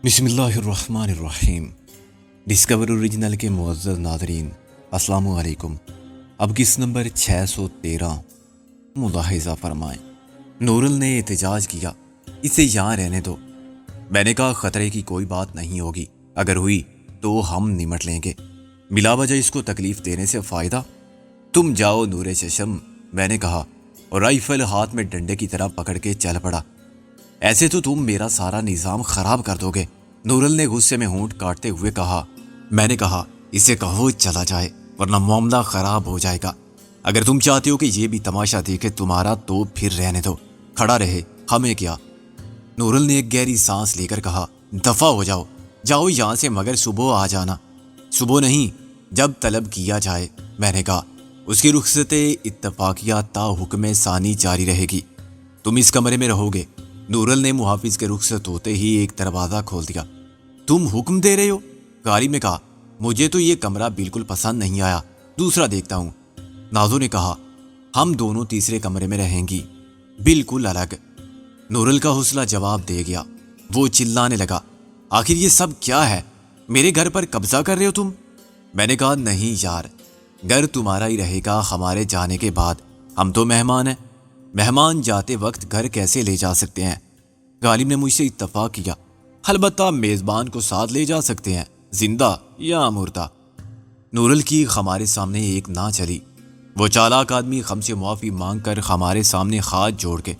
بسم اللہ الرحمن الرحیم۔ ڈسکور اوریجنل کے معزز ناظرین، السلام علیکم۔ اب قسط نمبر 613 ملاحظہ فرمائیں۔ نورل نے احتجاج کیا، اسے یہاں رہنے دو۔ میں نے کہا خطرے کی کوئی بات نہیں ہوگی، اگر ہوئی تو ہم نمٹ لیں گے، بلا وجہ اس کو تکلیف دینے سے فائدہ۔ تم جاؤ نور چشم، میں نے کہا اور رائفل ہاتھ میں ڈنڈے کی طرح پکڑ کے چل پڑا۔ ایسے تو تم میرا سارا نظام خراب کر دو گے، نورل نے غصے میں ہونٹ کاٹتے ہوئے کہا۔ میں نے کہا اسے کہو چلا جائے ورنہ معاملہ خراب ہو جائے گا۔ اگر تم چاہتے ہو کہ یہ بھی تماشا دیکھے تمہارا تو پھر رہنے دو، کھڑا رہے، ہمیں کیا۔ نورل نے ایک گہری سانس لے کر کہا، دفع ہو جاؤ، جاؤ یہاں سے، مگر صبح آ جانا۔ صبح نہیں، جب طلب کیا جائے، میں نے کہا۔ اس کی رخصت اتفاقیہ تا حکم ثانی جاری رہے گی، تم اس کمرے میں رہو گے۔ نورل نے محافظ کے رخصت ہوتے ہی ایک دروازہ کھول دیا۔ تم حکم دے رہے ہو؟ غالب نے کہا، مجھے تو یہ کمرہ بالکل پسند نہیں آیا، دوسرا دیکھتا ہوں۔ نازو نے کہا، ہم دونوں تیسرے کمرے میں رہیں گی، بالکل الگ۔ نورل کا حوصلہ جواب دے گیا، وہ چلانے لگا، آخر یہ سب کیا ہے؟ میرے گھر پر قبضہ کر رہے ہو تم؟ میں نے کہا، نہیں یار، گھر تمہارا ہی رہے گا ہمارے جانے کے بعد، ہم تو مہمان ہیں، مہمان جاتے وقت گھر کیسے لے جا سکتے ہیں؟ غالب نے مجھ سے اتفاق کیا، البتہ میزبان کو ساتھ لے جا سکتے ہیں، زندہ یا مردہ۔ نورل کی ہمارے سامنے ایک نہ چلی، وہ چالاک آدمی ہم سے معافی مانگ کر ہمارے سامنے ہاتھ جوڑ کے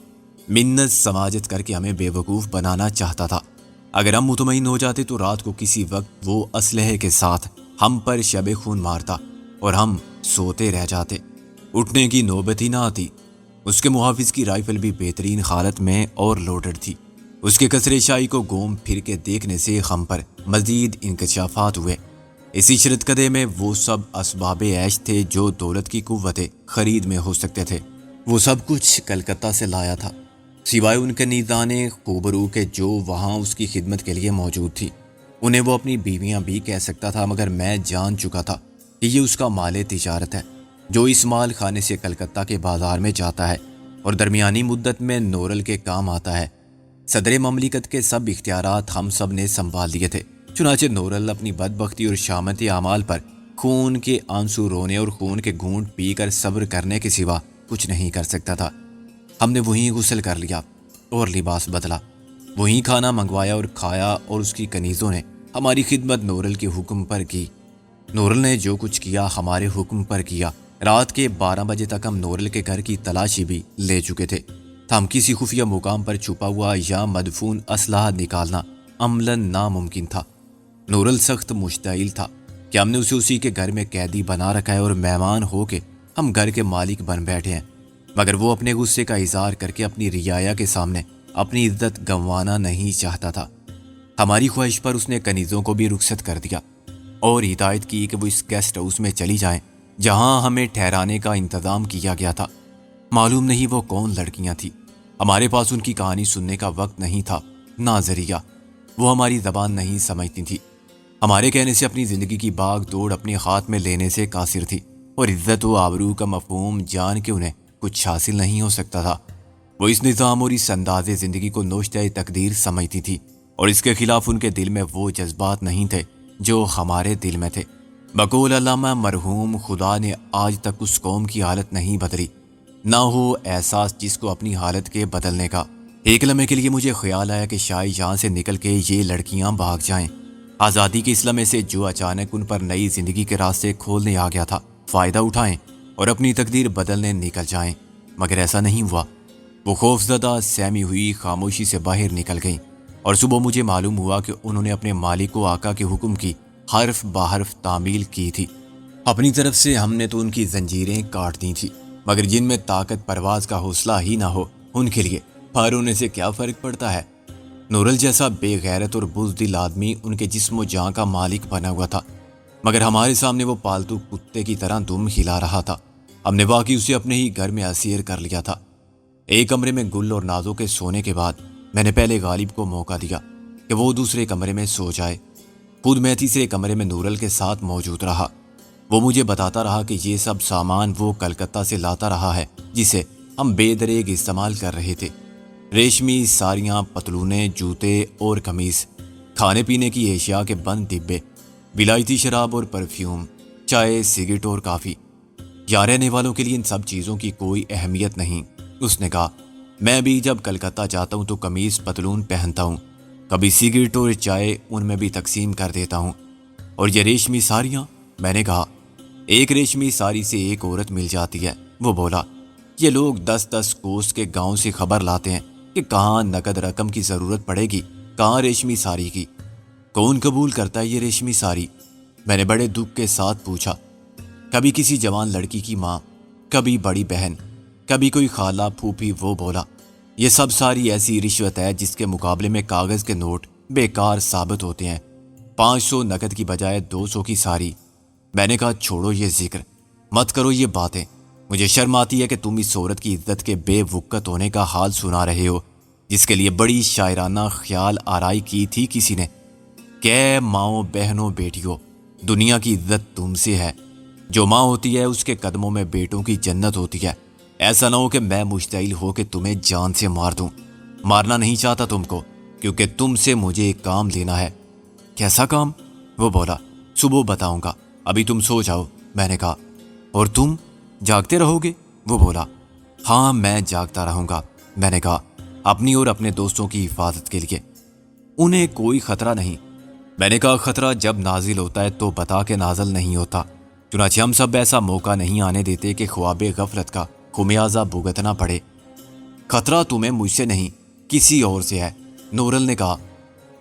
منت سماجت کر کے ہمیں بے وقوف بنانا چاہتا تھا۔ اگر ہم مطمئن ہو جاتے تو رات کو کسی وقت وہ اسلحے کے ساتھ ہم پر شب خون مارتا اور ہم سوتے رہ جاتے، اٹھنے کی نوبت ہی نہ آتی۔ اس کے محافظ کی رائفل بھی بہترین حالت میں اور لوڈڈ تھی۔ اس کے کثرے شاہی کو گھوم پھر کے دیکھنے سے ہم پر مزید انکشافات ہوئے۔ اس عشرت کدے میں وہ سب اسباب عیش تھے جو دولت کی قوت خرید میں ہو سکتے تھے، وہ سب کچھ کلکتہ سے لایا تھا، سوائے ان کے نیزان خوبرو کے جو وہاں اس کی خدمت کے لیے موجود تھی۔ انہیں وہ اپنی بیویاں بھی کہہ سکتا تھا، مگر میں جان چکا تھا کہ یہ اس کا مال تجارت ہے جو اس مال خانے سے کلکتہ کے بازار میں جاتا ہے اور درمیانی مدت میں نورل کے کام آتا ہے۔ صدر مملکت کے سب اختیارات ہم سب نے سنبھال لیے تھے، چنانچہ نورل اپنی بدبختی اور شامت اعمال پر خون کے آنسو رونے اور خون کے گھونٹ پی کر صبر کرنے کے سوا کچھ نہیں کر سکتا تھا۔ ہم نے وہیں غسل کر لیا اور لباس بدلا، وہیں کھانا منگوایا اور کھایا، اور اس کی کنیزوں نے ہماری خدمت نورل کے حکم پر کی۔ نورل نے جو کچھ کیا ہمارے حکم پر کیا۔ رات کے 12 بجے تک ہم نورل کے گھر کی تلاشی بھی لے چکے تھے، ہم کسی خفیہ مقام پر چھپا ہوا یا مدفون اسلحہ نکالنا عملاً ناممکن تھا۔ نورل سخت مشتعل تھا کہ ہم نے اسے اسی کے گھر میں قیدی بنا رکھا ہے اور مہمان ہو کے ہم گھر کے مالک بن بیٹھے ہیں، مگر وہ اپنے غصے کا اظہار کر کے اپنی رعایا کے سامنے اپنی عزت گنوانا نہیں چاہتا تھا۔ ہماری خواہش پر اس نے کنیزوں کو بھی رخصت کر دیا اور ہدایت کی کہ وہ اس گیسٹ ہاؤس میں چلی جائیں جہاں ہمیں ٹھہرانے کا انتظام کیا گیا تھا۔ معلوم نہیں وہ کون لڑکیاں تھیں، ہمارے پاس ان کی کہانی سننے کا وقت نہیں تھا، نہ ذریعہ، وہ ہماری زبان نہیں سمجھتی تھی، ہمارے کہنے سے اپنی زندگی کی باغ دوڑ اپنے ہاتھ میں لینے سے قاصر تھی، اور عزت و آبرو کا مفہوم جان کے انہیں کچھ حاصل نہیں ہو سکتا تھا۔ وہ اس نظام اور اس انداز زندگی کو نوشتہ تقدیر سمجھتی تھی، اور اس کے خلاف ان کے دل میں وہ جذبات نہیں تھے جو ہمارے دل میں تھے۔ بقول علامہ مرحوم، خدا نے آج تک اس قوم کی حالت نہیں بدلی، نہ ہو احساس جس کو اپنی حالت کے بدلنے کا۔ ایک لمحے کے لیے مجھے خیال آیا کہ شاید یہاں سے نکل کے یہ لڑکیاں بھاگ جائیں، آزادی کے اس لمحے سے جو اچانک ان پر نئی زندگی کے راستے کھولنے آ گیا تھا، فائدہ اٹھائیں اور اپنی تقدیر بدلنے نکل جائیں، مگر ایسا نہیں ہوا۔ وہ خوفزدہ سہمی ہوئی خاموشی سے باہر نکل گئیں، اور صبح مجھے معلوم ہوا کہ انہوں نے اپنے مالک و آقا کے حکم کی حرف بحرف تعمیل کی تھی۔ اپنی طرف سے ہم نے تو ان کی زنجیریں کاٹ دی تھی، مگر جن میں طاقت پرواز کا حوصلہ ہی نہ ہو ان کے لیے پار ہونے سے کیا فرق پڑتا ہے؟ نورل جیسا بے غیرت اور بزدل آدمی ان کے جسم و جاں کا مالک بنا ہوا تھا، مگر ہمارے سامنے وہ پالتو کتے کی طرح دم ہلا رہا تھا۔ ہم نے واقعی اسے اپنے ہی گھر میں اسیر کر لیا تھا۔ ایک کمرے میں گل اور نازو کے سونے کے بعد میں نے پہلے غالب کو موقع دیا کہ وہ دوسرے کمرے میں سو جائے، خود میں تیسرے کمرے میں نورل کے ساتھ موجود رہا۔ وہ مجھے بتاتا رہا کہ یہ سب سامان وہ کلکتہ سے لاتا رہا ہے جسے ہم بے دریغ استعمال کر رہے تھے، ریشمی ساڑیاں، پتلونے، جوتے اور قمیص۔ کھانے پینے کی اشیاء کے بند ڈبے، ولائتی شراب اور پرفیوم، چائے، سگریٹ اور کافی۔ یہاں رہنے والوں کے لیے ان سب چیزوں کی کوئی اہمیت نہیں۔ اس نے کہا، میں بھی جب کلکتہ جاتا ہوں تو قمیض پتلون پہنتا ہوں، کبھی سگریٹ اور چائے ان میں بھی تقسیم کر دیتا ہوں۔ اور یہ ریشمی ساڑیاں؟ میں نے کہا، ایک ریشمی ساری سے ایک عورت مل جاتی ہے۔ وہ بولا، یہ لوگ 10 کوس کے گاؤں سے خبر لاتے ہیں کہ کہاں نقد رقم کی ضرورت پڑے گی، کہاں ریشمی ساری کی۔ کون قبول کرتا ہے یہ ریشمی ساری؟ میں نے بڑے دکھ کے ساتھ پوچھا۔ کبھی کسی جوان لڑکی کی ماں، کبھی بڑی بہن، کبھی کوئی خالہ پھوپھی۔ وہ بولا، یہ سب ساری ایسی رشوت ہے جس کے مقابلے میں کاغذ کے نوٹ بیکار ثابت ہوتے ہیں۔ 500 نقد کی بجائے 200 کی ساری۔ میں نے کہا، چھوڑو یہ ذکر، مت کرو یہ باتیں۔ مجھے شرم آتی ہے کہ تم اس عورت کی عزت کے بے وقت ہونے کا حال سنا رہے ہو، جس کے لیے بڑی شاعرانہ خیال آرائی کی تھی کسی نے کہ ماؤں، بہنوں، بیٹیوں، دنیا کی عزت تم سے ہے۔ جو ماں ہوتی ہے اس کے قدموں میں بیٹوں کی جنت ہوتی ہے۔ ایسا نہ ہو کہ میں مشتعل ہو کہ تمہیں جان سے مار دوں۔ مارنا نہیں چاہتا تم کو، کیونکہ تم سے مجھے ایک کام لینا ہے۔ کیسا کام؟ وہ بولا، صبح بتاؤں گا، ابھی تم سو جاؤ۔ میں نے کہا، اور تم جاگتے رہو گے؟ وہ بولا، ہاں میں جاگتا رہوں گا۔ میں نے کہا، اپنی اور اپنے دوستوں کی حفاظت کے لیے۔ انہیں کوئی خطرہ نہیں؟ میں نے کہا، خطرہ جب نازل ہوتا ہے تو بتا کے نازل نہیں ہوتا، چنانچہ ہم سب ایسا موقع نہیں آنے دیتے کہ خواب غفلت کا خمیازہ بھگتنا پڑے۔ خطرہ تمہیں مجھ سے نہیں، کسی اور سے ہے۔ نورل نے کہا،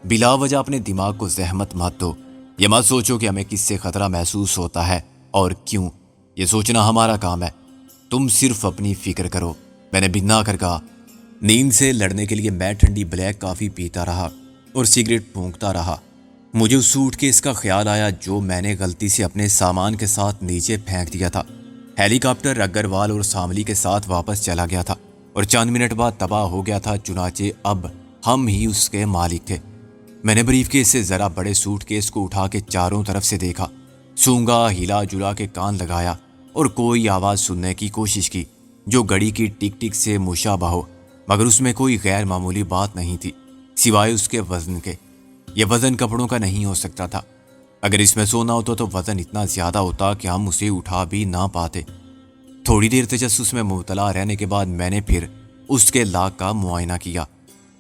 بلا وجہ اپنے دماغ کو زحمت مت دو۔ یہ مت سوچو کہ ہمیں کس سے خطرہ محسوس ہوتا ہے اور کیوں، یہ سوچنا ہمارا کام ہے۔ تم صرف اپنی فکر کرو۔ میں نے بنا کر کہا۔ نیند سے لڑنے کے لیے میں ٹھنڈی بلیک کافی پیتا رہا اور سگریٹ پھونکتا رہا۔ مجھے اس سوٹ کیس کا خیال آیا جو میں نے غلطی سے اپنے سامان کے ساتھ نیچے پھینک دیا تھا۔ ہیلی کاپٹر اگروال اور ساملی کے ساتھ واپس چلا گیا تھا اور چند منٹ بعد تباہ ہو گیا تھا، چنانچہ اب ہم ہی اس کے مالک تھے۔ میں نے بریف کیس سے ذرا بڑے سوٹ کیس کو اٹھا کے چاروں طرف سے دیکھا، سونگا، ہلا جلا کے کان لگایا اور کوئی آواز سننے کی کوشش کی جو گھڑی کی ٹک ٹک سے مشابہ ہو، مگر اس میں کوئی غیر معمولی بات نہیں تھی سوائے اس کے وزن کے۔ یہ وزن کپڑوں کا نہیں ہو سکتا تھا۔ اگر اس میں سونا ہوتا تو وزن اتنا زیادہ ہوتا کہ ہم اسے اٹھا بھی نہ پاتے۔ تھوڑی دیر تجسس میں مبتلا رہنے کے بعد میں نے پھر اس کے لاک کا معائنہ کیا۔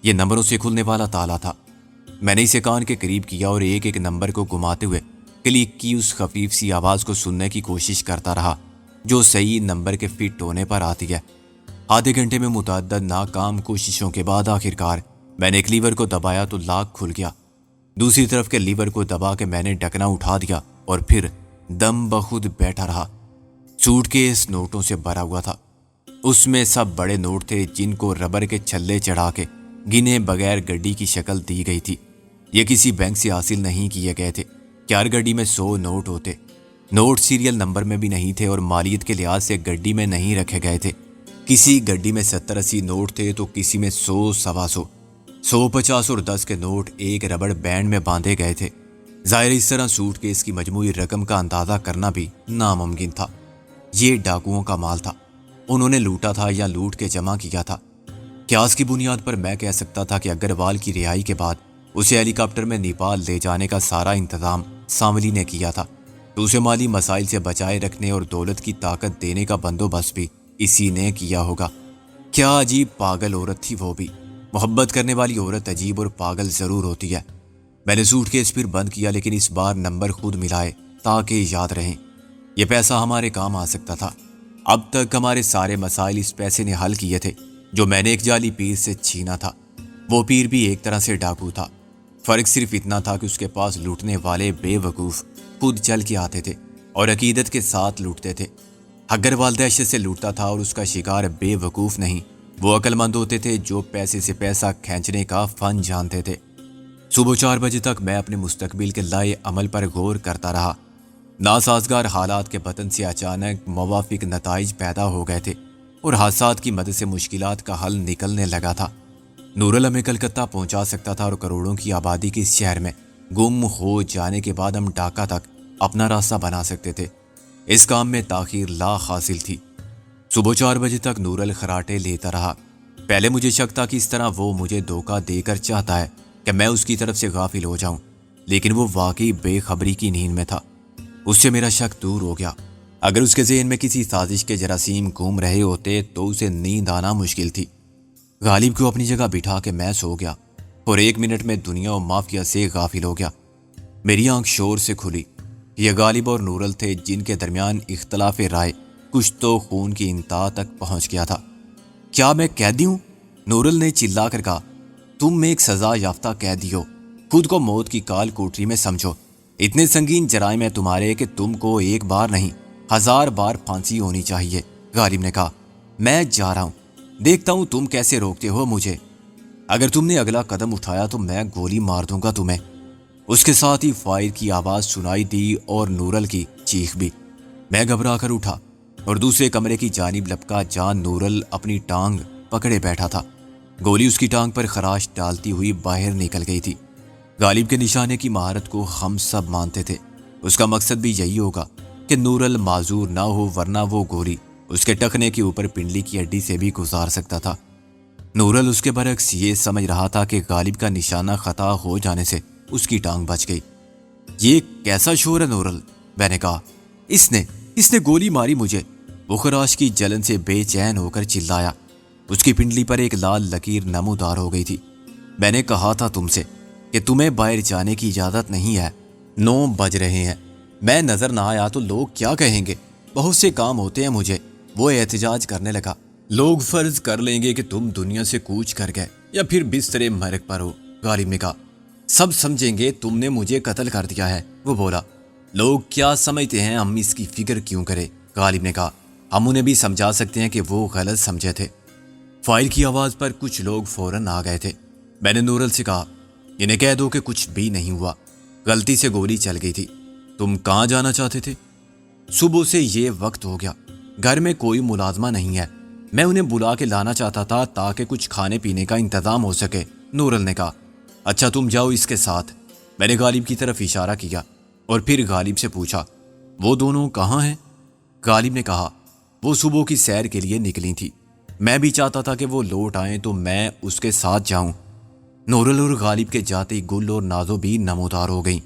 یہ نمبروں سے کھلنے والا تالا تھا۔ میں نے اسے کان کے قریب کیا اور ایک ایک نمبر کو گھماتے ہوئے کلک کی اس خفیف سی آواز کو سننے کی کوشش کرتا رہا جو صحیح نمبر کے فٹ ہونے پر آتی ہے۔ آدھے گھنٹے میں متعدد ناکام کوششوں کے بعد آخرکار میں نے ایک لیور کو دبایا تو لاک کھل گیا۔ دوسری طرف کے لیور کو دبا کے میں نے ڈھکنا اٹھا دیا اور پھر دم بخود بیٹھا رہا۔ سوٹ کیس نوٹوں سے بھرا ہوا تھا۔ اس میں سب بڑے نوٹ تھے جن کو ربر کے چھلے چڑھا کے گنے بغیر گڈی کی شکل دی گئی تھی۔ یہ کسی بینک سے حاصل نہیں کیے گئے تھے کہ ہر گڈی میں 100 نوٹ ہوتے۔ نوٹ سیریل نمبر میں بھی نہیں تھے اور مالیت کے لحاظ سے گڈی میں نہیں رکھے گئے تھے۔ کسی گڈی میں 70-80 نوٹ تھے تو کسی میں 100-125، 150 اور 10 کے نوٹ ایک ربڑ بینڈ میں باندھے گئے تھے۔ ظاہر اس طرح سوٹ کیس کی مجموعی رقم کا اندازہ کرنا بھی ناممکن تھا۔ یہ ڈاکوؤں کا مال تھا، انہوں نے لوٹا تھا یا لوٹ کے جمع کیا تھا۔ قیاس کی بنیاد پر میں کہہ سکتا تھا کہ اگروال کی رہائی کے بعد اسے ہیلی کاپٹر میں نیپال لے جانے کا سارا انتظام ساملی نے کیا تھا، تو اسے مالی مسائل سے بچائے رکھنے اور دولت کی طاقت دینے کا بندوبست بھی اسی نے کیا ہوگا۔ کیا عجیب پاگل عورت تھی وہ بھی۔ محبت کرنے والی عورت عجیب اور پاگل ضرور ہوتی ہے۔ میں نے سوٹ کیس پھر بند کیا، لیکن اس بار نمبر خود ملائے تاکہ یاد رہیں۔ یہ پیسہ ہمارے کام آ سکتا تھا۔ اب تک ہمارے سارے مسائل اس پیسے نے حل کیے تھے جو میں نے ایک جعلی پیر سے چھینا تھا۔ وہ پیر بھی ایک طرح سے ڈاکو تھا، فرق صرف اتنا تھا کہ اس کے پاس لوٹنے والے بے وقوف خود چل کے آتے تھے اور عقیدت کے ساتھ لوٹتے تھے۔ اگروال دہشت سے لوٹتا تھا اور اس کا شکار بے وقوف نہیں، وہ عقل مند ہوتے تھے جو پیسے سے پیسہ کھینچنے کا فن جانتے تھے۔ صبح 4 بجے تک میں اپنے مستقبل کے لائے عمل پر غور کرتا رہا۔ ناسازگار حالات کے بطن سے اچانک موافق نتائج پیدا ہو گئے تھے اور حادثات کی مدد سے مشکلات کا حل نکلنے لگا تھا۔ نورل ہمیں کلکتہ پہنچا سکتا تھا اور کروڑوں کی آبادی کے اس شہر میں گم ہو جانے کے بعد ہم ڈھاکہ تک اپنا راستہ بنا سکتے تھے۔ اس کام میں تاخیر لا حاصل تھی۔ صبح 4 بجے تک نورل خراٹے لیتا رہا۔ پہلے مجھے شک تھا کہ اس طرح وہ مجھے دھوکہ دے کر چاہتا ہے، کہ میں اس کی طرف سے غافل ہو جاؤں، لیکن وہ واقعی بے خبری کی نیند میں تھا۔ اس سے میرا شک دور ہو گیا۔ اگر اس کے ذہن میں کسی سازش کے جراثیم گھوم رہے ہوتے تو اسے نیند آنا مشکل تھی۔ غالب کو اپنی جگہ بٹھا کے میں سو گیا اور 1 منٹ میں دنیا و مافیا سے غافل ہو گیا۔ میری آنکھ شور سے کھلی۔ یہ غالب اور نورل تھے جن کے درمیان اختلاف رائے کچھ تو خون کی انتہا تک پہنچ گیا تھا۔ کیا میں قیدی ہوں؟ نورل نے چلا کر کہا۔ تم میں ایک سزا یافتہ قیدی ہو، خود کو موت کی کال کوٹری میں سمجھو۔ اتنے سنگین جرائم ہیں تمہارے کہ تم کو 1 بار نہیں 1000 بار پھانسی ہونی چاہیے۔ غالب نے کہا۔ میں جا رہا ہوں، دیکھتا ہوں تم کیسے روکتے ہو مجھے۔ اگر تم نے اگلا قدم اٹھایا تو میں گولی مار دوں گا تمہیں۔ اس کے ساتھ ہی فائر کی آواز سنائی دی اور نورل کی چیخ بھی۔ میں گھبرا کر اٹھا اور دوسرے کمرے کی جانب لپکا جہاں نورل اپنی ٹانگ پکڑے بیٹھا تھا۔ گولی اس کی ٹانگ پر خراش ڈالتی ہوئی باہر نکل گئی تھی۔ غالب کے نشانے کی مہارت کو ہم سب مانتے تھے۔ اس کا مقصد بھی یہی ہوگا کہ نورل معذور نہ ہو، ورنہ وہ گولی اس کے ٹخنے کے اوپر پنڈلی کی ہڈی سے بھی گزار سکتا تھا۔ نورل اس کے برعکس یہ سمجھ رہا تھا کہ غالب کا نشانہ خطا ہو جانے سے اس کی ٹانگ بچ گئی۔ یہ کیسا شور ہے نورل؟ میں نے کہا۔ اس نے گولی ماری مجھے، وہ خراش کی جلن سے بے چین ہو کر چلایا۔ اس کی پنڈلی پر ایک لال لکیر نمودار ہو گئی تھی۔ میں نے کہا تھا تم سے کہ تمہیں باہر جانے کی اجازت نہیں ہے۔ 9 بج رہے ہیں، میں نظر نہ آیا تو لوگ کیا کہیں گے؟ بہت سے کام ہوتے ہیں مجھے۔ وہ احتجاج کرنے لگا۔ لوگ فرض کر لیں گے کہ تم دنیا سے کوچ کر گئے یا پھر بستر مرگ پر ہو۔ غالب نے کہا۔ سب سمجھیں گے تم نے مجھے قتل کر دیا ہے، وہ بولا۔ لوگ کیا سمجھتے ہیں، ہم اس کی فکر کیوں کریں؟ غالب نے کہا۔ ہم انہیں بھی سمجھا سکتے ہیں کہ وہ غلط سمجھے تھے۔ فائر کی آواز پر کچھ لوگ فوراً آ گئے تھے۔ میں نے نورل سے کہا، انہیں کہہ دو کہ کچھ بھی نہیں ہوا، غلطی سے گولی چل گئی تھی۔ تم کہاں جانا چاہتے تھے؟ صبح سے یہ وقت ہو گیا، گھر میں کوئی ملازمہ نہیں ہے، میں انہیں بلا کے لانا چاہتا تھا تاکہ کچھ کھانے پینے کا انتظام ہو سکے، نورل نے کہا۔ اچھا تم جاؤ اس کے ساتھ۔ میں نے غالب کی طرف اشارہ کیا اور پھر غالب سے پوچھا، وہ دونوں کہاں ہیں؟ غالب نے کہا، وہ صبح کی سیر کے لیے نکلی تھی، میں بھی چاہتا تھا کہ وہ لوٹ آئیں تو میں اس کے ساتھ جاؤں۔ نورل اور غالب کے جاتے ہی گل اور نازو بھی نمودار ہو گئیں۔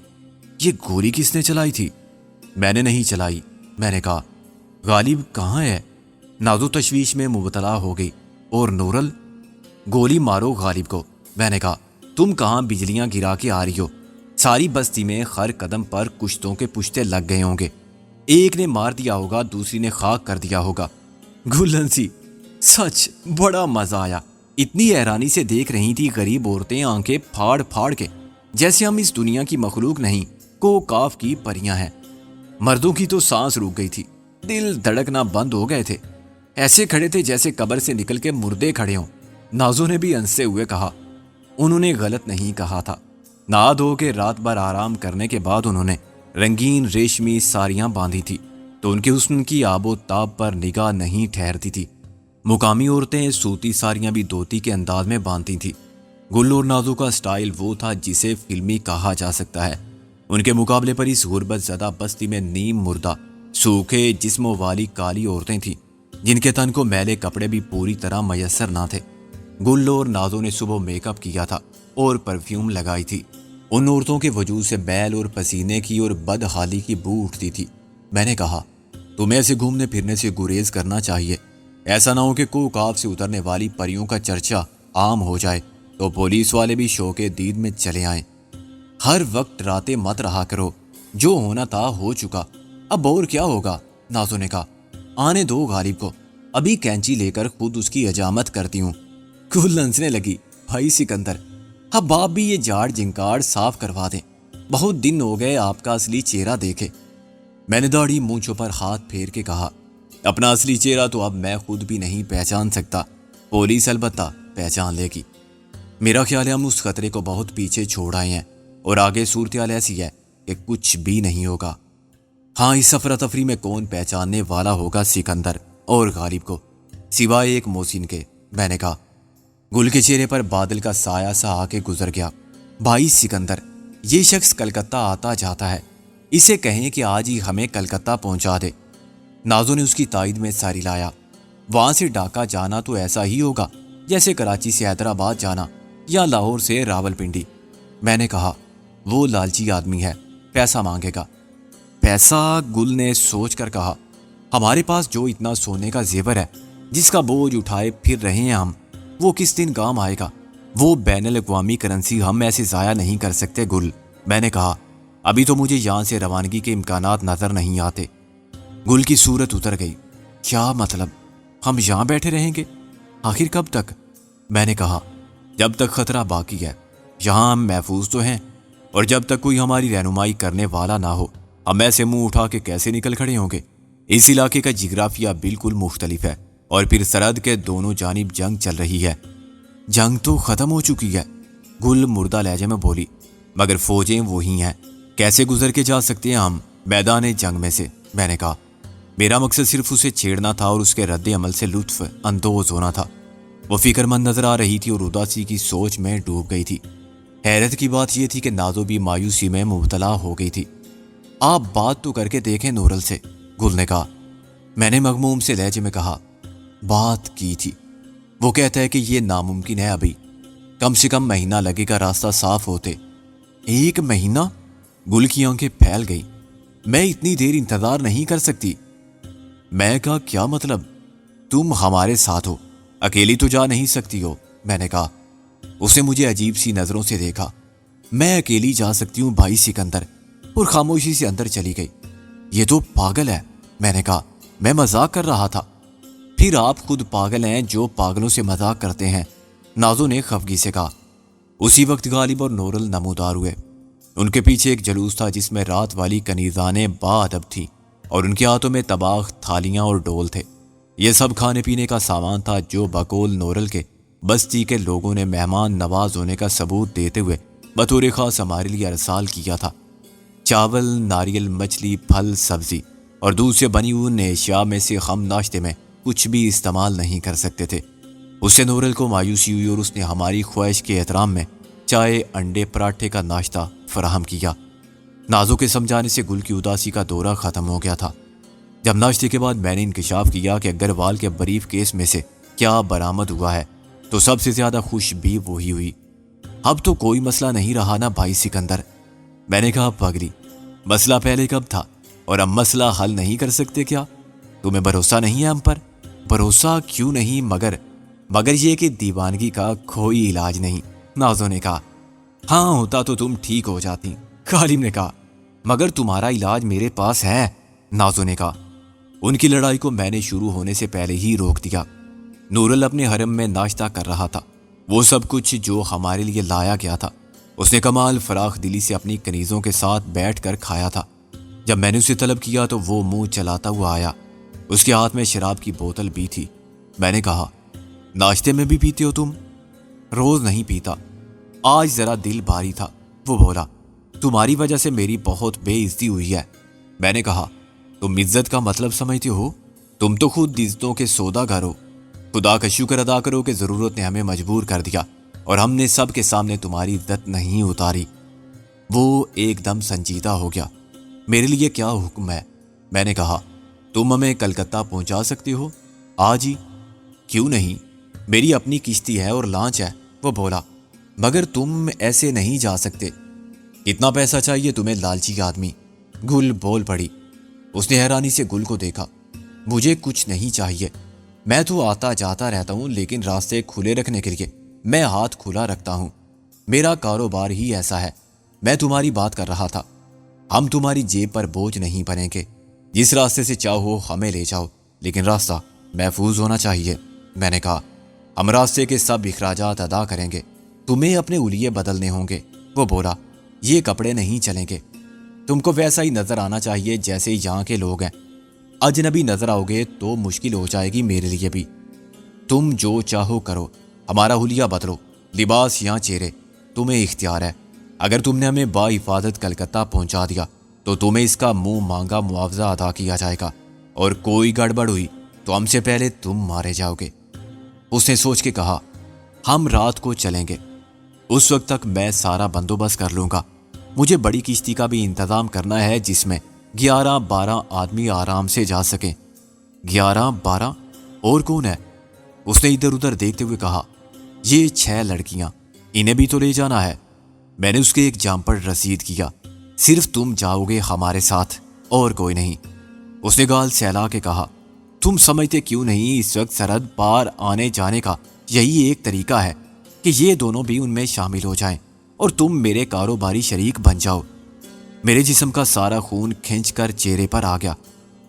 یہ گولی کس نے چلائی تھی؟ میں نے نہیں چلائی، میں نے کہا۔ غالب کہاں ہے؟ نازو تشویش میں مبتلا ہو گئی۔ اور نورل؟ گولی مارو غالب کو، میں نے کہا۔ تم کہاں بجلیاں گرا کے آ رہی ہو؟ ساری بستی میں ہر قدم پر کشتوں کے پشتے لگ گئے ہوں گے، ایک نے مار دیا ہوگا، دوسری نے خاک کر دیا ہوگا۔ گلنسی، سچ بڑا مزہ آیا۔ اتنی حیرانی سے دیکھ رہی تھی غریب عورتیں آنکھیں پھاڑ پھاڑ کے، جیسے ہم اس دنیا کی مخلوق نہیں، کو کاف کی پریاں ہیں۔ مردوں کی تو سانس رک گئی تھی، دل دھڑکنا بند ہو گئے تھے، ایسے کھڑے تھے جیسے قبر سے نکل کے مردے کھڑے ہوں۔ نازو نے بھی ہنستے ہوئے کہا۔ انہوں نے غلط نہیں کہا تھا۔ نہا دھو کے رات بھر آرام کرنے کے بعد انہوں نے رنگین ریشمی ساڑیاں باندھی تھی تو ان کے حسن کی آب و تاب پر نگاہ نہیں ٹھہرتی تھی۔ مقامی عورتیں سوتی ساڑیاں بھی دھوتی کے انداز میں باندھتی تھیں۔ گل اور نازو کا سٹائل وہ تھا جسے فلمی کہا جا سکتا ہے۔ ان کے مقابلے پر اس غربت زدہ بستی میں نیم مردہ سوکھے جسموں والی کالی عورتیں تھیں جن کے تن کو میلے کپڑے بھی پوری طرح میسر نہ تھے۔ گل اور نازو نے صبح میک اپ کیا تھا اور پرفیوم لگائی تھی۔ ان عورتوں کے وجود سے میل اور پسینے کی اور بدحالی کی بو اٹھتی تھی۔ میں نے کہا، تمہیں ایسے گھومنے پھرنے سے گریز کرنا چاہیے، ایسا نہ ہو کہ کوکاب سے اترنے والی پریوں کا چرچا عام ہو جائے تو پولیس والے بھی شوقِ دید میں چلے آئیں۔ ہر وقت ڈراتے مت رہا کرو، جو ہونا تھا ہو چکا، اب اور کیا ہوگا؟ نازو نے کہا۔ آنے دو غالب کو، ابھی کینچی لے کر خود اس کی حجامت کرتی ہوں۔ گل ہنسنے لگی۔ بھائی سکندر، اب آپ بھی یہ جاڑ جنکاڑ صاف کروا دیں، بہت دن ہو گئے آپ کا اصلی چہرہ دیکھے۔ میں نے داڑھی مونچھوں پر ہاتھ پھیر کے کہا، اپنا اصلی چہرہ تو اب میں خود بھی نہیں پہچان سکتا، پولیس البتہ پہچان لے گی۔ میرا خیال ہے ہم اس خطرے کو بہت پیچھے چھوڑ آئے ہیں اور آگے صورتحال ایسی ہے کہ کچھ بھی نہیں ہوگا۔ ہاں، اس افراتفری میں کون پہچاننے والا ہوگا سکندر اور غالب کو، سوائے ایک محسن کے، میں نے کہا۔ گل کے چہرے پر بادل کا سایہ سا آ کے گزر گیا۔ بھائی سکندر، یہ شخص کلکتہ آتا جاتا ہے، اسے کہیں کہ آج ہی ہمیں کلکتہ پہنچا دے۔ نازو نے اس کی تائید میں سر ہلایا۔ وہاں سے ڈھاکہ جانا تو ایسا ہی ہوگا جیسے کراچی سے حیدرآباد جانا یا لاہور سے راولپنڈی۔ میں نے کہا وہ لالچی آدمی ہے، پیسہ مانگے گا۔ پیسہ؟ گل نے سوچ کر کہا، ہمارے پاس جو اتنا سونے کا زیور ہے جس کا بوجھ اٹھائے پھر رہے ہیں ہم، وہ کس دن کام آئے گا؟ وہ بین الاقوامی کرنسی ہم ایسے ضائع نہیں کر سکتے گل۔ میں نے کہا ابھی تو مجھے یہاں سے روانگی کے امکانات نظر نہیں آتے۔ گل کی صورت اتر گئی۔ کیا مطلب؟ ہم یہاں بیٹھے رہیں گے؟ آخر کب تک؟ میں نے کہا جب تک خطرہ باقی ہے، یہاں ہم محفوظ تو ہیں، اور جب تک کوئی ہماری رہنمائی کرنے والا نہ ہو ہم ایسے منہ اٹھا کے کیسے نکل کھڑے ہوں گے؟ اس علاقے کا جغرافیہ بالکل مختلف ہے، اور پھر سرحد کے دونوں جانب جنگ چل رہی ہے۔ جنگ تو ختم ہو چکی ہے، گل مردہ لہجے میں بولی، مگر فوجیں وہی ہیں، کیسے گزر کے جا سکتے ہیں ہم میدان جنگ میں سے؟ میں نے کہا میرا مقصد صرف اسے چھیڑنا تھا اور اس کے رد عمل سے لطف اندوز ہونا تھا۔ وہ فکر مند نظر آ رہی تھی اور اداسی کی سوچ میں ڈوب گئی تھی۔ حیرت کی بات یہ تھی کہ نازو بھی مایوسی میں مبتلا ہو گئی تھی۔ آپ بات تو کر کے دیکھیں نورل سے، گل نے کہا۔ میں نے مغموم سے لہجے میں کہا بات کی تھی، وہ کہتا ہے کہ یہ ناممکن ہے، ابھی کم سے کم مہینہ لگے گا راستہ صاف ہوتے۔ 1 مہینہ؟ گل کی آنکھیں پھیل گئی۔ میں اتنی دیر انتظار نہیں کر سکتی۔ میں کہا کیا مطلب؟ تم ہمارے ساتھ ہو، اکیلی تو جا نہیں سکتی ہو۔ میں نے کہا۔ اس نے مجھے عجیب سی نظروں سے دیکھا۔ میں اکیلی جا سکتی ہوں بھائی سکندر، اور خاموشی سے اندر چلی گئی۔ یہ تو پاگل ہے، میں نے کہا، میں مذاق کر رہا تھا۔ پھر آپ خود پاگل ہیں جو پاگلوں سے مذاق کرتے ہیں، نازو نے خفگی سے کہا۔ اسی وقت غالب اور نورل نمودار ہوئے۔ ان کے پیچھے ایک جلوس تھا جس میں رات والی کنیزانیں با ادب تھیں، اور ان کے ہاتھوں میں طباخ، تھالیاں اور ڈول تھے۔ یہ سب کھانے پینے کا سامان تھا جو بقول نورل کے بستی کے لوگوں نے مہمان نواز ہونے کا ثبوت دیتے ہوئے بطور خاص ہمارے لیے ارسال کیا تھا۔ چاول، ناریل، مچھلی، پھل، سبزی اور دودھ سے بنی ان اشیاء میں سے ہم ناشتے میں کچھ بھی استعمال نہیں کر سکتے تھے۔ اس سے نورل کو مایوسی ہوئی اور اس نے ہماری خواہش کے احترام میں چائے، انڈے، پراٹھے کا ناشتہ فراہم کیا۔ نازو کے سمجھانے سے گل کی اداسی کا دورہ ختم ہو گیا تھا۔ جب ناشتے کے بعد میں نے انکشاف کیا کہ اگروال کے بریف کیس میں سے کیا برآمد ہوا ہے تو سب سے زیادہ خوش بھی وہی ہوئی۔ اب تو کوئی مسئلہ نہیں رہا نا بھائی سکندر؟ میں نے کہا پگلی، مسئلہ پہلے کب تھا اور اب مسئلہ حل نہیں کر سکتے کیا؟ تمہیں بھروسہ نہیں ہے ہم پر؟ بھروسہ کیوں نہیں، مگر یہ کہ دیوانگی کا کوئی علاج نہیں، نازو نے کہا۔ ہاں ہوتا تو تم ٹھیک ہو جاتی، غالب نے کہا، مگر تمہارا علاج میرے پاس ہے، نازو نے کہا۔ ان کی لڑائی کو میں نے شروع ہونے سے پہلے ہی روک دیا۔ نورل اپنے حرم میں ناشتہ کر رہا تھا، وہ سب کچھ جو ہمارے لیے لایا گیا تھا اس نے کمال فراخ دلی سے اپنی کنیزوں کے ساتھ بیٹھ کر کھایا تھا۔ جب میں نے اسے طلب کیا تو وہ منہ چلاتا ہوا آیا، اس کے ہاتھ میں شراب کی بوتل بھی تھی۔ میں نے کہا ناشتے میں بھی پیتے ہو تم؟ روز نہیں پیتا، آج ذرا دل بھاری تھا۔ وہ بولا تمہاری وجہ سے میری بہت بے عزتی ہوئی ہے۔ میں نے کہا تم عزت کا مطلب سمجھتے ہو؟ تم تو خود عزتوں کے سوداگر ہو۔ خدا کا شکر ادا کرو کہ ضرورت نے ہمیں مجبور کر دیا اور ہم نے سب کے سامنے تمہاری عزت نہیں اتاری۔ وہ ایک دم سنجیدہ ہو گیا۔ میرے لیے کیا حکم ہے؟ میں نے کہا تم ہمیں کلکتہ پہنچا سکتے ہو آج ہی؟ کیوں نہیں، میری اپنی کشتی ہے اور لانچ ہے۔ وہ بولا مگر تم ایسے نہیں جا سکتے۔ کتنا پیسہ چاہیے تمہیں لالچی آدمی؟ گل بول پڑی۔ اس نے حیرانی سے گل کو دیکھا۔ مجھے کچھ نہیں چاہیے، میں تو آتا جاتا رہتا ہوں، لیکن راستے کھلے رکھنے کے لیے میں ہاتھ کھلا رکھتا ہوں۔ میرا کاروبار ہی ایسا ہے۔ میں تمہاری بات کر رہا تھا، ہم تمہاری جیب پر بوجھ نہیں بنیں گے۔ جس راستے سے چاہو ہمیں لے جاؤ، لیکن راستہ محفوظ ہونا چاہیے۔ میں نے کہا ہم راستے کے سب اخراجات ادا کریں گے، تمہیں اپنے الیے بدلنے ہوں گے۔ وہ بولا یہ کپڑے نہیں چلیں گے، تم کو ویسا ہی نظر آنا چاہیے جیسے یہاں کے لوگ ہیں۔ اجنبی نظر آؤ گے تو مشکل ہو جائے گی میرے لیے بھی۔ تم جو چاہو کرو، ہمارا حلیہ بدلو، لباس یا چہرے، تمہیں اختیار ہے۔ اگر تم نے ہمیں با حفاظت کلکتہ پہنچا دیا تو تمہیں اس کا منہ مانگا معاوضہ ادا کیا جائے گا، اور کوئی گڑبڑ ہوئی تو ہم سے پہلے تم مارے جاؤ گے۔ اس نے سوچ کے کہا ہم رات کو چلیں گے، اس وقت تک میں سارا بندوبست کر لوں گا۔ مجھے بڑی کشتی کا بھی انتظام کرنا ہے جس میں 11-12 آدمی آرام سے جا سکیں۔ 11-12 اور کون ہے؟ اس نے ادھر ادھر دیکھتے ہوئے کہا یہ 6 لڑکیاں، انہیں بھی تو لے جانا ہے۔ میں نے اس کے ایک جام پر رسید کیا، صرف تم جاؤ گے ہمارے ساتھ اور کوئی نہیں۔ اس نے گال سیلا کے کہا، تم سمجھتے کیوں نہیں اس وقت سرحد پار آنے جانے کا یہی ایک طریقہ ہے کہ یہ دونوں بھی ان میں شامل ہو جائیں اور تم میرے کاروباری شریک بن جاؤ۔ میرے جسم کا سارا خون کھنچ کر چہرے پر آ گیا۔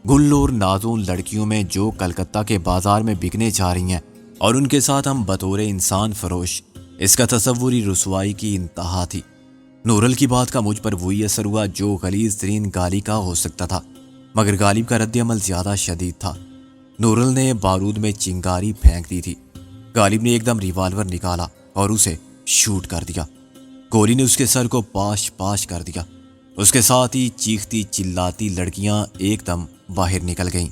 گل اور نازون لڑکیوں میں جو کلکتہ کے بازار میں بکنے جا رہی ہیں اور ان کے ساتھ ہم بطور انسان فروش، اس کا تصوری رسوائی کی انتہا تھی۔ نورل کی بات کا مجھ پر وہی اثر ہوا جو غلیظ ترین گالی کا ہو سکتا تھا، مگر غالب کا رد عمل زیادہ شدید تھا۔ نورل نے بارود میں چنگاری پھینک دی تھی۔ غالب نے ایک دم ریوالور نکالا اور اسے شوٹ کر دیا۔ گولی نے اس کے سر کو پاش پاش کر دیا۔ اس کے ساتھ ہی چیختی چلاتی لڑکیاں ایک دم باہر نکل گئیں۔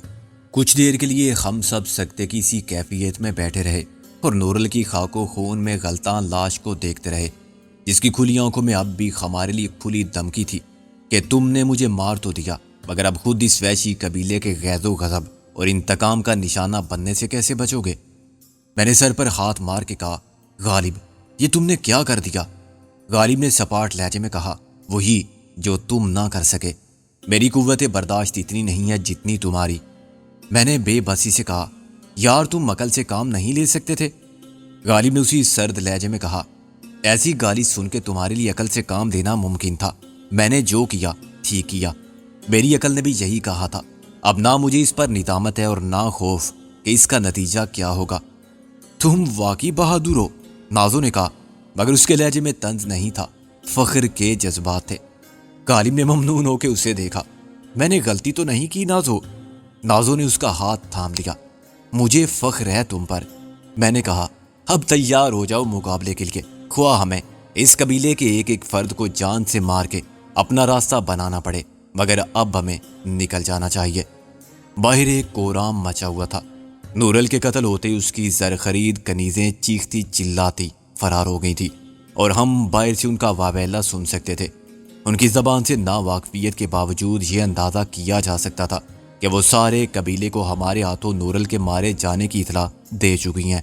کچھ دیر کے لیے ہم سب سکتے کی سی کیفیت میں بیٹھے رہے اور نورل کی خاک و خون میں غلطاں لاش کو دیکھتے رہے، جس کی کھلی آنکھوں میں اب بھی ہمارے لیے کھلی دھمکی تھی کہ تم نے مجھے مار تو دیا، مگر اب خود اس وحشی قبیلے کے غیظ و غضب اور انتقام کا نشانہ بننے سے کیسے بچو گے؟ میں نے سر پر ہاتھ مار کے کہا، غالب یہ تم نے کیا کر دیا؟ غالب نے سپاٹ لہجے میں کہا، وہی جو تم نہ کر سکے۔ میری قوت برداشت اتنی نہیں ہے جتنی تمہاری۔ میں نے بے بسی سے کہا، یار تم عقل سے کام نہیں لے سکتے تھے؟ غالب نے اسی سرد لہجے میں کہا، ایسی گالی سن کے تمہارے لیے عقل سے کام لینا ممکن تھا۔ میں نے جو کیا ٹھیک کیا، میری عقل نے بھی یہی کہا تھا۔ اب نہ مجھے اس پر ندامت ہے اور نہ خوف کہ اس کا نتیجہ کیا ہوگا۔ تم واقعی بہادر ہو، نازو نے کہا، مگر اس کے لہجے میں طنز نہیں تھا، فخر کے جذبات تھے۔ غالب نے ممنون ہو کے اسے دیکھا۔ میں نے غلطی تو نہیں کی نازو؟ نازو نے اس کا ہاتھ تھام لیا۔ مجھے فخر ہے تم پر، میں نے کہا۔ اب تیار ہو جاؤ مقابلے کے لیے، خواہ ہمیں اس قبیلے کے ایک ایک فرد کو جان سے مار کے اپنا راستہ بنانا پڑے، مگر اب ہمیں نکل جانا چاہیے۔ باہر ایک کورام مچا ہوا تھا۔ نورل کے قتل ہوتے اس کی زرخرید کنیزیں چیختی چلاتی فرار ہو گئی تھی اور ہم باہر سے ان کا واویلا سن سکتے تھے۔ ان کی زبان سے ناواقفیت کے باوجود یہ اندازہ کیا جا سکتا تھا کہ وہ سارے قبیلے کو ہمارے ہاتھوں نورل کے مارے جانے کی اطلاع دے چکی ہیں۔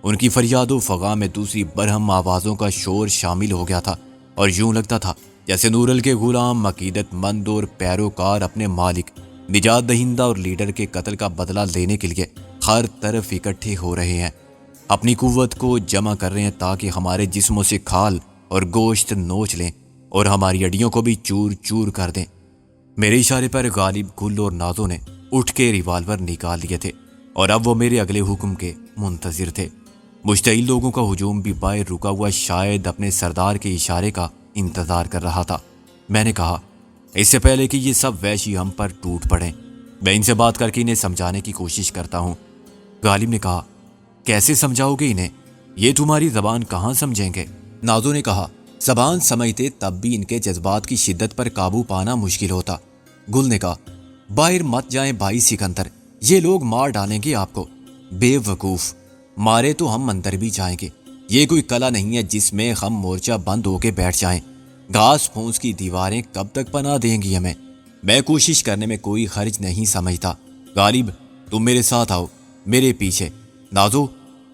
ان کی فریاد و فغاں میں دوسری برہم آوازوں کا شور شامل ہو گیا تھا اور یوں لگتا تھا جیسے نورل کے غلام، عقیدت مند اور پیروکار اپنے مالک، نجات دہندہ اور لیڈر کے قتل کا بدلہ لینے کے لیے ہر طرف اکٹھے ہو رہے ہیں، اپنی قوت کو جمع کر رہے ہیں تاکہ ہمارے جسموں سے کھال اور گوشت نوچ لیں اور ہماری ہڈیوں کو بھی چور چور کر دیں۔ میرے اشارے پر غالب، گل اور نازو نے اٹھ کے ریوالور نکال لیے تھے اور اب وہ میرے اگلے حکم کے منتظر تھے۔ مشتعل لوگوں کا ہجوم بھی باہر رکا ہوا شاید اپنے سردار کے اشارے کا انتظار کر رہا تھا۔ میں نے کہا، اس سے پہلے کہ یہ سب وحشی ہم پر ٹوٹ پڑیں، میں ان سے بات کر کے انہیں سمجھانے کی کوشش کرتا ہوں۔ غالب نے کہا، کیسے سمجھاؤ گے انہیں؟ یہ تمہاری زبان کہاں سمجھیں گے؟ نازو نے کہا، زبان سمجھتے تب بھی ان کے جذبات کی شدت پر قابو پانا مشکل ہوتا۔ گل نے کہا، باہر مت جائیں بھائی سکندر، یہ لوگ مار ڈالیں گے آپ کو۔ بے وقوف، مارے تو ہم اندر بھی جائیں گے۔ یہ کوئی قلعہ نہیں ہے جس میں ہم مورچہ بند ہو کے بیٹھ جائیں۔ گھاس پھونس کی دیواریں کب تک پناہ دیں گی ہمیں؟ میں کوشش کرنے میں کوئی حرج نہیں سمجھتا۔ غالب تم میرے ساتھ آؤ، میرے پیچھے۔ نازو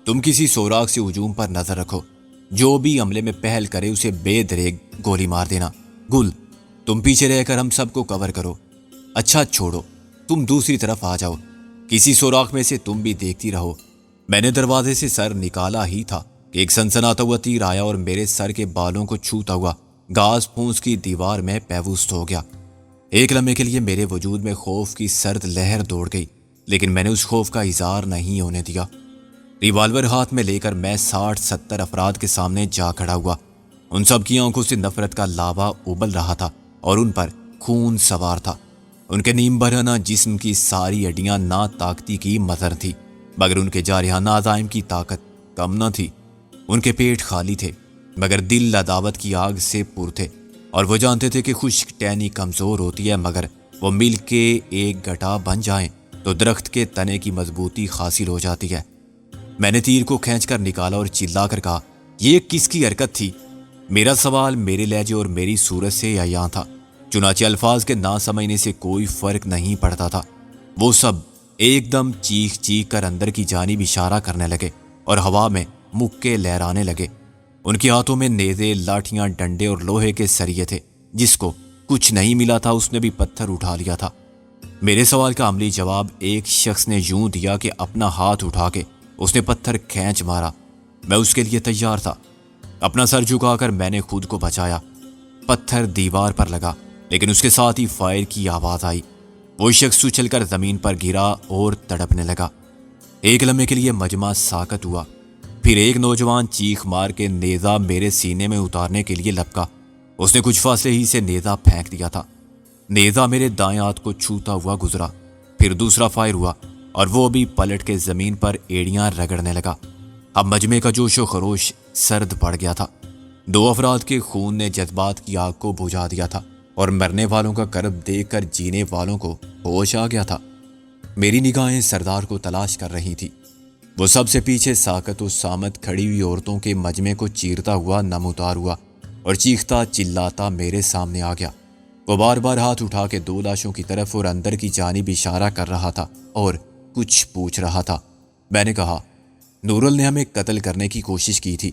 تم کسی سوراخ سے ہجوم پر نظر رکھو، جو بھی حملے میں پہل کرے اسے بے دریغ گولی مار دینا۔ گل تم پیچھے رہ کر ہم سب کو کور کرو۔ اچھا چھوڑو، تم دوسری طرف آ جاؤ، کسی سوراخ میں سے تم بھی دیکھتی رہو۔ میں نے دروازے سے سر نکالا ہی تھا کہ ایک سنسناتا ہوا تیر آیا اور میرے سر کے بالوں کو چھوتا ہوا گھاس پھونس کی دیوار میں پیوست ہو گیا۔ ایک لمحے کے لیے میرے وجود میں خوف کی سرد لہر دوڑ گئی، لیکن میں نے اس خوف کا اظہار نہیں ہونے دیا۔ ریوالور ہاتھ میں لے کر میں 60-70 افراد کے سامنے جا کھڑا ہوا۔ ان سب کی آنکھوں سے نفرت کا لاوا ابل رہا تھا اور ان پر خون سوار تھا۔ ان کے نیم برہنہ جسم کی ساری ہڈیاں نا طاقتی کی مظہر تھی، مگر ان کے جارحانہ عزائم کی طاقت کم نہ تھی۔ ان کے پیٹ خالی تھے مگر دل عداوت کی آگ سے پر تھے، اور وہ جانتے تھے کہ خشک ٹہنی کمزور ہوتی ہے مگر وہ مل کے ایک گٹھا بن جائیں تو درخت کے تنے کی مضبوطی حاصل ہو جاتی ہے۔ میں نے تیر کو کھینچ کر نکالا اور چلا کر کہا، یہ کس کی حرکت تھی؟ میرا سوال میرے لہجے اور میری صورت سے عیاں تھا، چنانچہ الفاظ کے نہ سمجھنے سے کوئی فرق نہیں پڑتا تھا۔ وہ سب ایک دم چیخ چیخ کر اندر کی جانب اشارہ کرنے لگے اور ہوا میں مکے لہرانے لگے۔ ان کے ہاتھوں میں نیزے، لاٹھیاں، ڈنڈے اور لوہے کے سریے تھے۔ جس کو کچھ نہیں ملا تھا اس نے بھی پتھر اٹھا لیا تھا۔ میرے سوال کا عملی جواب ایک شخص نے یوں دیا کہ اپنا ہاتھ اٹھا کے اس نے پتھر کھینچ مارا۔ میں اس کے لیے تیار تھا۔ اپنا سر جھکا کر میں نے خود کو بچایا۔ پتھر دیوار پر لگا، لیکن اس کے ساتھ ہی فائر کی آواز آئی۔ وہ شخص اچھل کر زمین پر گرا اور تڑپنے لگا۔ ایک لمحے کے لیے مجمع ساکت ہوا۔ پھر ایک نوجوان چیخ مار کے نیزہ میرے سینے میں اتارنے کے لیے لپکا۔ اس نے کچھ فاصلے ہی سے نیزہ پھینک دیا تھا۔ نیزہ میرے دائیں ہاتھ کو چھوتا ہوا گزرا۔ پھر دوسرا فائر ہوا اور وہ بھی پلٹ کے زمین پر ایڑیاں رگڑنے لگا۔ اب مجمع کا جوش و خروش سرد پڑ گیا تھا۔ 2 افراد کے خون نے جذبات کی آگ کو بجھا دیا تھا اور مرنے والوں کا کرب دیکھ کر جینے والوں کو ہوش آ گیا تھا۔ میری نگاہیں سردار کو تلاش کر رہی تھی۔ وہ سب سے پیچھے ساکت و سامت کھڑی ہوئی عورتوں کے مجمع کو چیرتا ہوا نمودار ہوا اور چیختا چلاتا میرے سامنے آ گیا۔ وہ بار بار ہاتھ اٹھا کے 2 لاشوں کی طرف اور اندر کی جانب اشارہ کر رہا تھا اور کچھ پوچھ رہا تھا۔ میں نے کہا، نورل نے ہمیں قتل کرنے کی کوشش کی تھی۔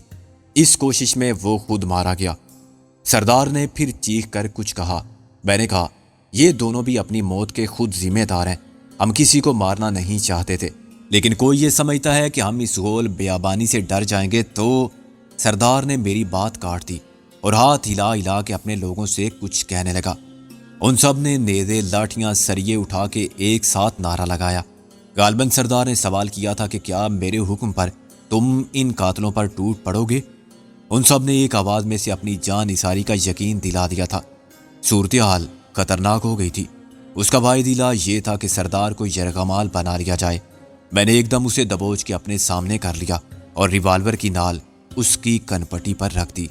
اس کوشش میں وہ خود مارا گیا۔ سردار نے پھر چیخ کر کچھ کہا۔ میں نے کہا، یہ دونوں بھی اپنی موت کے خود ذمہ دار ہیں۔ ہم کسی کو مارنا نہیں چاہتے تھے، لیکن کوئی یہ سمجھتا ہے کہ ہم اس غول بیابانی سے ڈر جائیں گے تو… سردار نے میری بات کاٹ دی اور ہاتھ ہلا ہلا کے اپنے لوگوں سے کچھ کہنے لگا۔ ان سب نے نیزے، لاٹھیاں، سریے اٹھا کے ایک ساتھ نعرہ لگایا۔ غالباً سردار نے سوال کیا تھا کہ کیا میرے حکم پر تم ان قاتلوں پر ٹوٹ پڑو گے؟ ان سب نے ایک آواز میں سے اپنی جان نثاری کا یقین دلا دیا تھا۔ صورتحال خطرناک ہو گئی تھی۔ اس کا واحد علاج یہ تھا کہ سردار کو یرغمال بنا لیا جائے۔ میں نے ایک دم اسے دبوچ کے اپنے سامنے کر لیا اور ریوالور کی نال اس کی کنپٹی پر رکھ دی۔